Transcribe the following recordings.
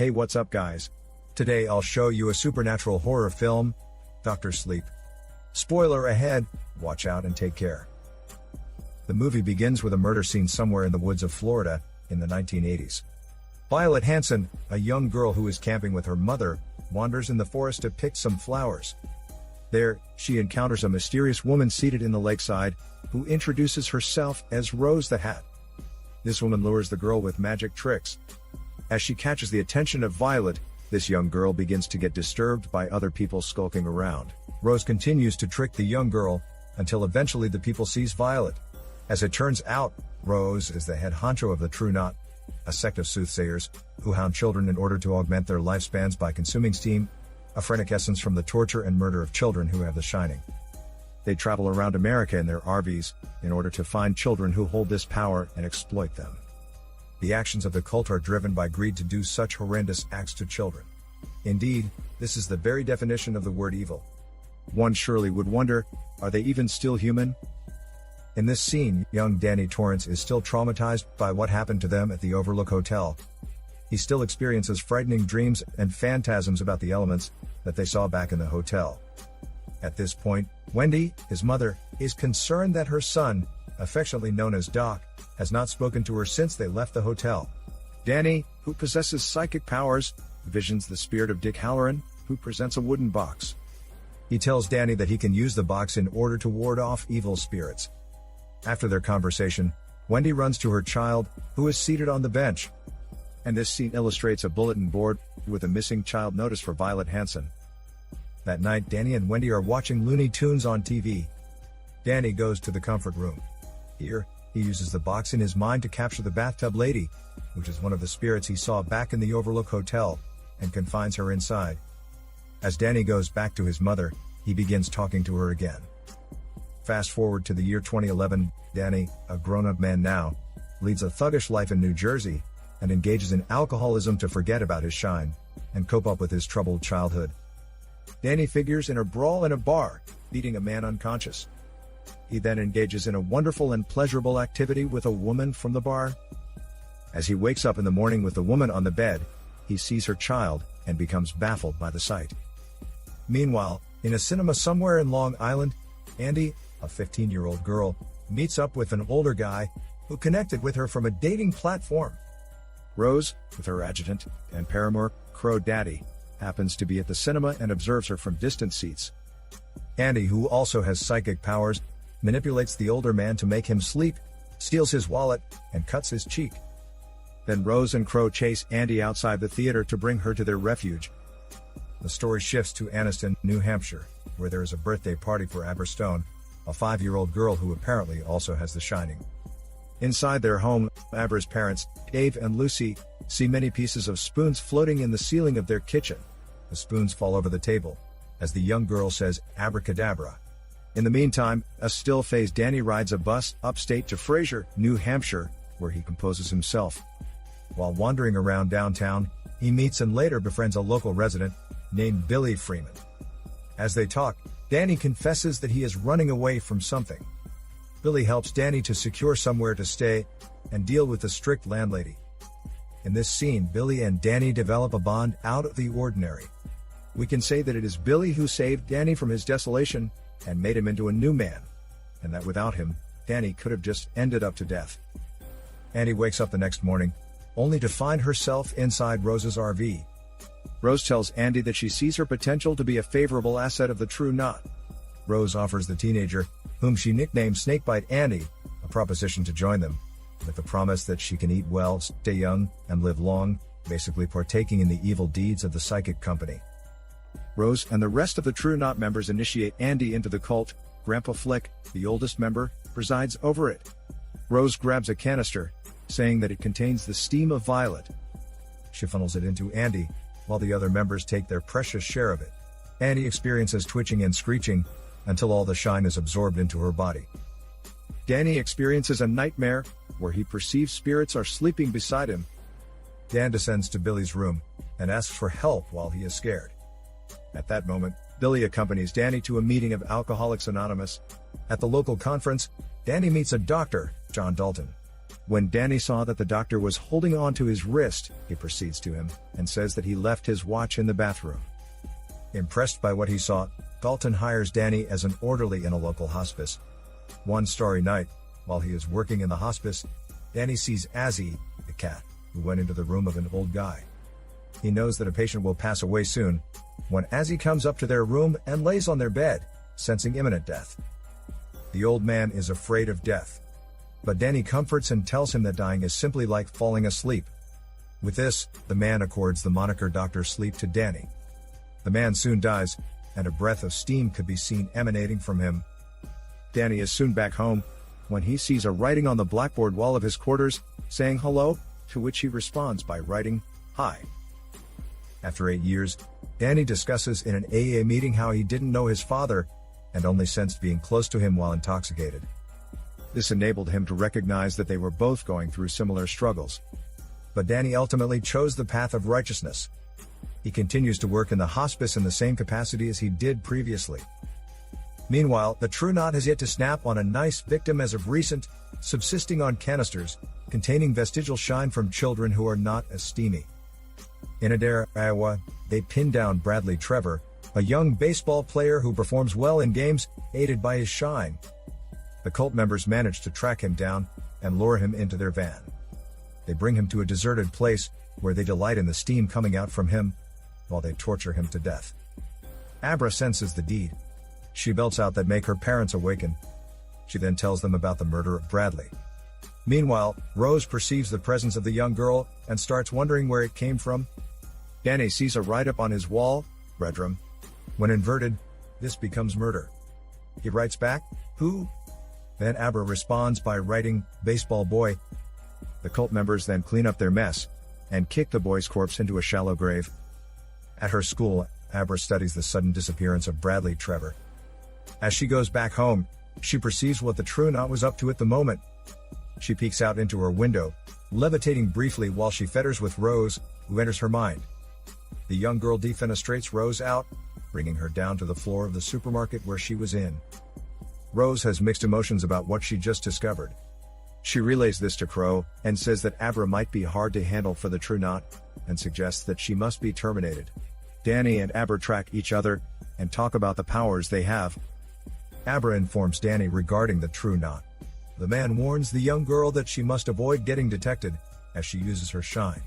Hey, what's up guys? Today I'll show you a supernatural horror film, Dr. Sleep. Spoiler ahead, watch out and take care. The movie begins with a murder scene somewhere in the woods of Florida, in the 1980s. Violet Hanson, a young girl who is camping with her mother, wanders in the forest to pick some flowers. There, she encounters a mysterious woman seated in the lakeside, who introduces herself as Rose the Hat. This woman lures the girl with magic tricks. As she catches the attention of Violet, this young girl begins to get disturbed by other people skulking around. Rose continues to trick the young girl, until eventually the people sees Violet. As it turns out, Rose is the head honcho of the True Knot, a sect of soothsayers, who hound children in order to augment their lifespans by consuming steam, a phrenic essence from the torture and murder of children who have the shining. They travel around America in their RVs, in order to find children who hold this power and exploit them. The actions of the cult are driven by greed to do such horrendous acts to children. Indeed, this is the very definition of the word evil. One surely would wonder, are they even still human? In this scene, young Danny Torrance is still traumatized by what happened to them at the Overlook Hotel. He still experiences frightening dreams and phantasms about the elements that they saw back in the hotel. At this point, Wendy, his mother, is concerned that her son, affectionately known as Doc, has not spoken to her since they left the hotel. Danny, who possesses psychic powers, visions the spirit of Dick Halloran, who presents a wooden box. He tells Danny that he can use the box in order to ward off evil spirits. After their conversation, Wendy runs to her child, who is seated on the bench. And this scene illustrates a bulletin board with a missing child notice for Violet Hanson. That night, Danny and Wendy are watching Looney Tunes on TV. Danny goes to the comfort room. Here, he uses the box in his mind to capture the bathtub lady, which is one of the spirits he saw back in the Overlook Hotel, and confines her inside. As Danny goes back to his mother, he begins talking to her again. Fast forward to the year 2011, Danny, a grown-up man now, leads a thuggish life in New Jersey, and engages in alcoholism to forget about his shine, and cope up with his troubled childhood. Danny figures in a brawl in a bar, beating a man unconscious. He then engages in a wonderful and pleasurable activity with a woman from the bar. As he wakes up in the morning with the woman on the bed, he sees her child, and becomes baffled by the sight. Meanwhile, in a cinema somewhere in Long Island, Andi, a 15-year-old girl, meets up with an older guy, who connected with her from a dating platform. Rose, with her adjutant and paramour, Crow Daddy, happens to be at the cinema and observes her from distant seats. Andi, who also has psychic powers, manipulates the older man to make him sleep, steals his wallet, and cuts his cheek. Then Rose and Crow chase Andi outside the theater to bring her to their refuge. The story shifts to Anniston, New Hampshire, where there is a birthday party for Abra Stone, a 5-year-old girl who apparently also has the shining. Inside their home, Abra's parents, Dave and Lucy, see many pieces of spoons floating in the ceiling of their kitchen. The spoons fall over the table, as the young girl says, "Abracadabra." In the meantime, a still-faced Danny rides a bus upstate to Fraser, New Hampshire, where he composes himself. While wandering around downtown, he meets and later befriends a local resident, named Billy Freeman. As they talk, Danny confesses that he is running away from something. Billy helps Danny to secure somewhere to stay, and deal with the strict landlady. In this scene, Billy and Danny develop a bond out of the ordinary. We can say that it is Billy who saved Danny from his desolation, and made him into a new man, and that without him, Danny could have just ended up to death. Andi wakes up the next morning, only to find herself inside Rose's RV. Rose tells Andi that she sees her potential to be a favorable asset of the True Knot. Rose offers the teenager, whom she nicknames Snakebite Andi, a proposition to join them, with the promise that she can eat well, stay young, and live long, basically partaking in the evil deeds of the psychic company. Rose and the rest of the True Knot members initiate Andi into the cult. Grandpa Flick, the oldest member, presides over it. Rose grabs a canister, saying that it contains the steam of Violet. She funnels it into Andi, while the other members take their precious share of it. Andi experiences twitching and screeching, until all the shine is absorbed into her body. Danny experiences a nightmare, where he perceives spirits are sleeping beside him. Dan descends to Billy's room, and asks for help while he is scared. At that moment, Billy accompanies Danny to a meeting of Alcoholics Anonymous. At the local conference, Danny meets a doctor, John Dalton. When Danny saw that the doctor was holding on to his wrist, he proceeds to him and says that he left his watch in the bathroom. Impressed by what he saw, Dalton hires Danny as an orderly in a local hospice. One starry night, while he is working in the hospice, Danny sees Azzy, the cat, who went into the room of an old guy. He knows that a patient will pass away soon, when Azzy comes up to their room and lays on their bed, sensing imminent death. The old man is afraid of death. But Danny comforts and tells him that dying is simply like falling asleep. With this, the man accords the moniker Dr. Sleep to Danny. The man soon dies, and a breath of steam could be seen emanating from him. Danny is soon back home, when he sees a writing on the blackboard wall of his quarters, saying hello, to which he responds by writing, "Hi." After 8 years, Danny discusses in an AA meeting how he didn't know his father, and only sensed being close to him while intoxicated. This enabled him to recognize that they were both going through similar struggles. But Danny ultimately chose the path of righteousness. He continues to work in the hospice in the same capacity as he did previously. Meanwhile, the true knot has yet to snap on a nice victim as of recent, subsisting on canisters, containing vestigial shine from children who are not as steamy. In Adair, Iowa, they pin down Bradley Trevor, a young baseball player who performs well in games, aided by his shine. The cult members manage to track him down and lure him into their van. They bring him to a deserted place, where they delight in the steam coming out from him, while they torture him to death. Abra senses the deed. She belts out that make her parents awaken. She then tells them about the murder of Bradley. Meanwhile, Rose perceives the presence of the young girl and starts wondering where it came from. Danny sees a write-up on his wall, "Redrum." When inverted, this becomes murder. He writes back, "Who?" Then Abra responds by writing, "Baseball boy." The cult members then clean up their mess and kick the boy's corpse into a shallow grave. At her school, Abra studies the sudden disappearance of Bradley Trevor. As she goes back home, she perceives what the true knot was up to at the moment. She peeks out into her window, levitating briefly while she fetters with Rose, who enters her mind. The young girl defenestrates Rose out, bringing her down to the floor of the supermarket where she was in. Rose has mixed emotions about what she just discovered. She relays this to Crow, and says that Abra might be hard to handle for the true knot, and suggests that she must be terminated. Danny and Abra track each other, and talk about the powers they have. Abra informs Danny regarding the true knot. The man warns the young girl that she must avoid getting detected, as she uses her shine.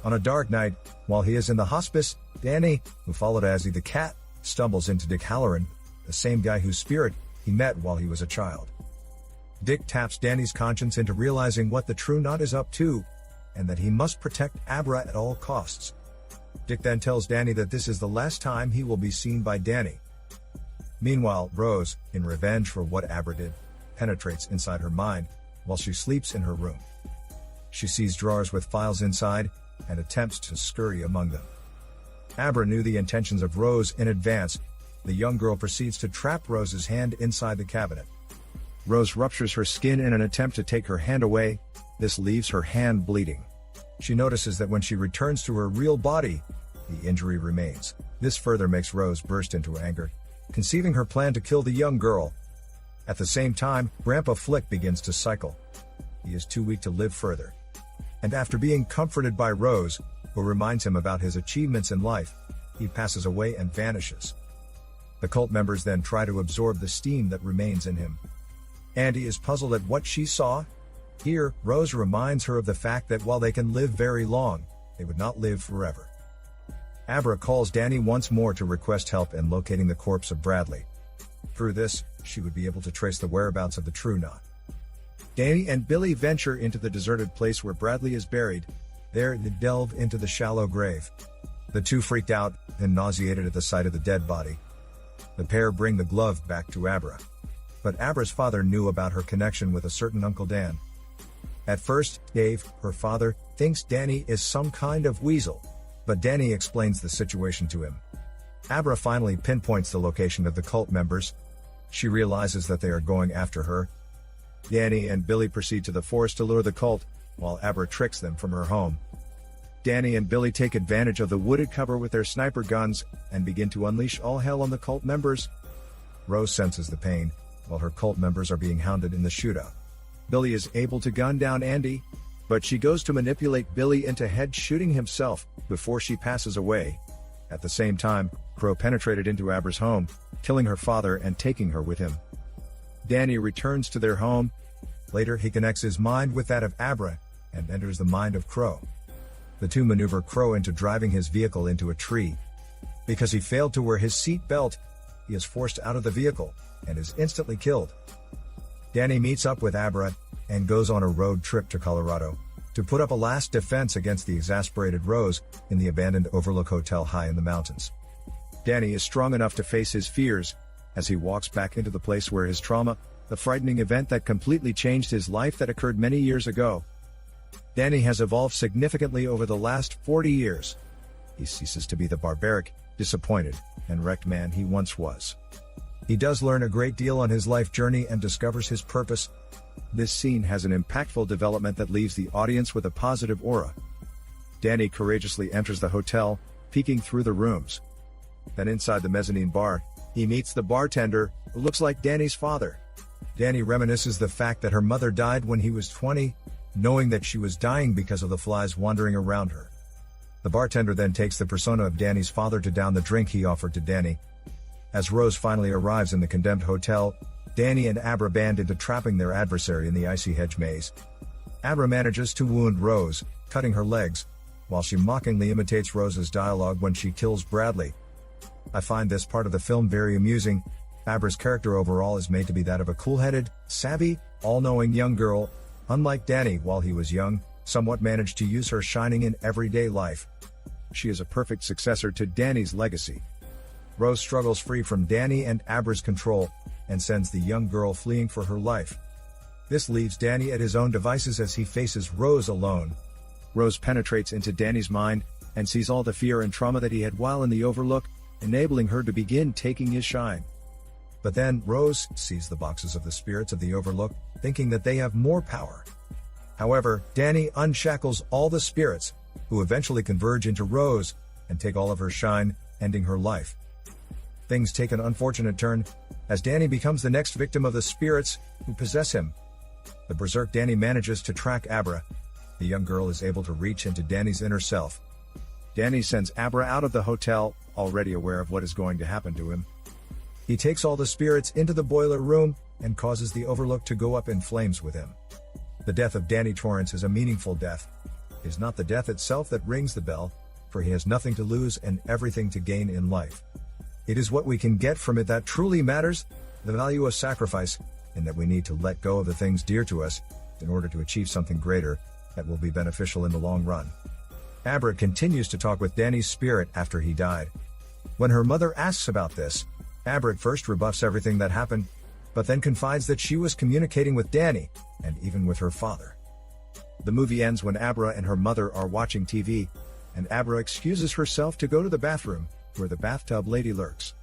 On a dark night, while he is in the hospice, Danny, who followed Azzy the cat, stumbles into Dick Halloran, the same guy whose spirit he met while he was a child. Dick taps Danny's conscience into realizing what the true knot is up to, and that he must protect Abra at all costs. Dick then tells Danny that this is the last time he will be seen by Danny. Meanwhile, Rose, in revenge for what Abra did, penetrates inside her mind, while she sleeps in her room. She sees drawers with files inside, and attempts to scurry among them. Abra knew the intentions of Rose in advance. The young girl proceeds to trap Rose's hand inside the cabinet. Rose ruptures her skin in an attempt to take her hand away. This leaves her hand bleeding. She notices that when she returns to her real body, the injury remains. This further makes Rose burst into anger, conceiving her plan to kill the young girl. At the same time, Grandpa Flick begins to cycle. He is too weak to live further. And after being comforted by Rose, who reminds him about his achievements in life, he passes away and vanishes. The cult members then try to absorb the steam that remains in him. Andi is puzzled at what she saw. Here, Rose reminds her of the fact that while they can live very long, they would not live forever. Abra calls Danny once more to request help in locating the corpse of Bradley. Through this, she would be able to trace the whereabouts of the true knot. Danny and Billy venture into the deserted place where Bradley is buried. There, they delve into the shallow grave. The two freaked out and nauseated at the sight of the dead body. The pair bring the glove back to Abra. But Abra's father knew about her connection with a certain Uncle Dan. At first, Dave, her father, thinks Danny is some kind of weasel, but Danny explains the situation to him. Abra finally pinpoints the location of the cult members. She realizes that they are going after her. Danny and Billy proceed to the forest to lure the cult, while Abra tricks them from her home. Danny and Billy take advantage of the wooded cover with their sniper guns, and begin to unleash all hell on the cult members. Rose senses the pain, while her cult members are being hounded in the shootout. Billy is able to gun down Andi, but she goes to manipulate Billy into head-shooting himself before she passes away. At the same time, Crow penetrated into Abra's home, killing her father and taking her with him. Danny returns to their home. Later he connects his mind with that of Abra, and enters the mind of Crow. The two maneuver Crow into driving his vehicle into a tree. Because he failed to wear his seat belt, he is forced out of the vehicle, and is instantly killed. Danny meets up with Abra, and goes on a road trip to Colorado, to put up a last defense against the exasperated Rose, in the abandoned Overlook Hotel high in the mountains. Danny is strong enough to face his fears, as he walks back into the place where his trauma, the frightening event that completely changed his life that occurred many years ago. Danny has evolved significantly over the last 40 years. He ceases to be the barbaric, disappointed, and wrecked man he once was. He does learn a great deal on his life journey and discovers his purpose. This scene has an impactful development that leaves the audience with a positive aura. Danny courageously enters the hotel, peeking through the rooms. Then inside the mezzanine bar, he meets the bartender, who looks like Danny's father. Danny reminisces the fact that her mother died when he was 20, knowing that she was dying because of the flies wandering around her. The bartender then takes the persona of Danny's father to down the drink he offered to Danny. As Rose finally arrives in the condemned hotel, Danny and Abra band into trapping their adversary in the icy hedge maze. Abra manages to wound Rose, cutting her legs, while she mockingly imitates Rose's dialogue when she kills Bradley. I find this part of the film very amusing. Abra's character overall is made to be that of a cool-headed, savvy, all-knowing young girl. Unlike Danny, while he was young, somewhat managed to use her shining in everyday life. She is a perfect successor to Danny's legacy. Rose struggles free from Danny and Abra's control, and sends the young girl fleeing for her life. This leaves Danny at his own devices as he faces Rose alone. Rose penetrates into Danny's mind, and sees all the fear and trauma that he had while in the Overlook, enabling her to begin taking his shine. But then, Rose sees the boxes of the spirits of the Overlook, thinking that they have more power. However, Danny unshackles all the spirits, who eventually converge into Rose, and take all of her shine, ending her life. Things take an unfortunate turn, as Danny becomes the next victim of the spirits, who possess him. The berserk Danny manages to track Abra. The young girl is able to reach into Danny's inner self. Danny sends Abra out of the hotel, already aware of what is going to happen to him. He takes all the spirits into the boiler room, and causes the Overlook to go up in flames with him. The death of Danny Torrance is a meaningful death. It is not the death itself that rings the bell, for he has nothing to lose and everything to gain in life. It is what we can get from it that truly matters, the value of sacrifice, and that we need to let go of the things dear to us, in order to achieve something greater, that will be beneficial in the long run. Abra continues to talk with Danny's spirit after he died. When her mother asks about this, Abra at first rebuffs everything that happened, but then confides that she was communicating with Danny, and even with her father. The movie ends when Abra and her mother are watching TV, and Abra excuses herself to go to the bathroom, where the bathtub lady lurks.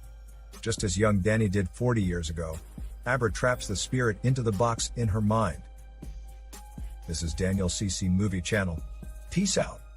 Just as young Danny did 40 years ago, Abra traps the spirit into the box in her mind. This is Daniel CC Movie Channel. Peace out.